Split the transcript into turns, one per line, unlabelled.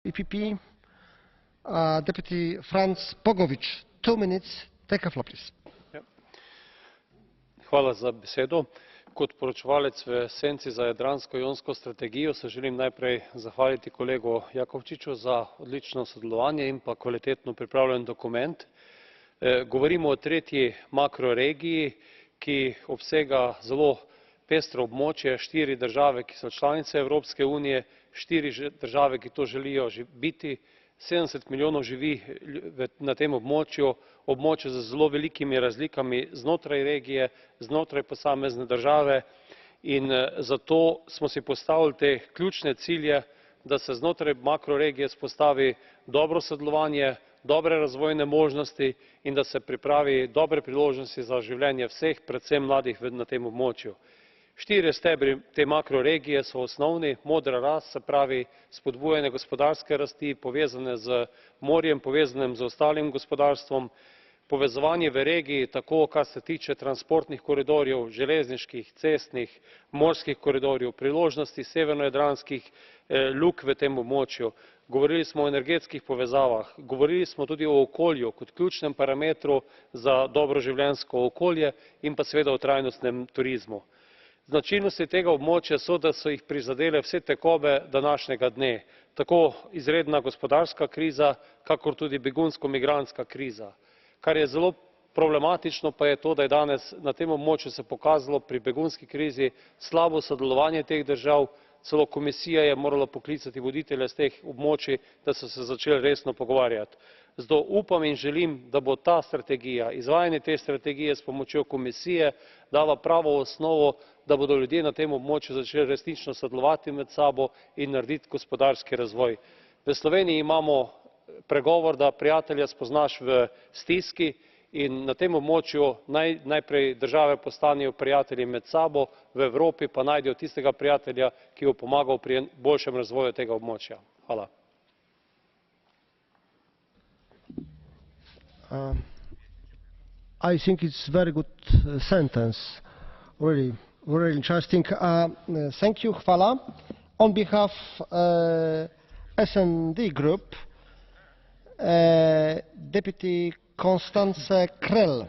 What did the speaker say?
EPP, Deputy Franz Bogovič, 2 minutes. Take a floor, please.
Hvala za besedo. Kot poročevalec v senci za jadransko-jonsko strategijo se želim najprej zahvaliti kolegu Jakovčiću za odlično sodelovanje in pa kvalitetno pripravljen dokument. Govorimo o tretji makroregiji, ki obsega zelo pestro območje, 4 države, ki so članice Evropske unije, 4 države, ki to želijo biti, 70 milijonov živi na tem območju, območje z zelo velikimi razlikami znotraj regije, znotraj posamezne države, in zato smo si postavili te ključne cilje, da se znotraj makroregije vzpostavi dobro sodelovanje, dobre razvojne možnosti in da se pripravi dobre priložnosti za življenje vseh, predvsem mladih na tem območju. 4 stebri te makroregije so osnovni: modra rast, se pravi spodbujanje gospodarske rasti, povezane z morjem, povezanim z ostalim gospodarstvom, povezovanje v regiji, tako kar se tiče transportnih koridorjev, železniških, cestnih, morskih koridorjev, priložnosti severnojadranskih luk v tem območju. Govorili smo o energetskih povezavah, govorili smo tudi o okolju kot ključnem parametru za dobro življenjsko okolje in pa seveda o trajnostnem turizmu. Značilnosti tega območja so, da so jih prizadele vse tekobe današnjega dne, tako izredna gospodarska kriza, kakor tudi begunsko-migrantska kriza. Kar je zelo problematično, pa je to, da je danes na tem območju se pokazalo pri begunski krizi slabo sodelovanje teh držav, celo Komisija je morala poklicati voditelje s teh območij, da so se začeli resno pogovarjati. Zato upam in želim, da bo ta strategija, izvajanje te strategije s pomočjo Komisije dala pravo osnovo, da bodo ljudje na tem območju začeli resnično sodelovati med sabo in narediti gospodarski razvoj. V Sloveniji imamo pregovor, da prijatelja spoznaš v stiski, in na tem območju najprej države postanejo prijatelji med sabo, v Evropi pa najdejo tistega prijatelja, ki bo pomagal pri boljšem razvoju tega območja. Hvala.
I think it's a very good sentence. Really, really interesting. Thank you, hvala. On behalf S&D Group, Deputy Constance Krell,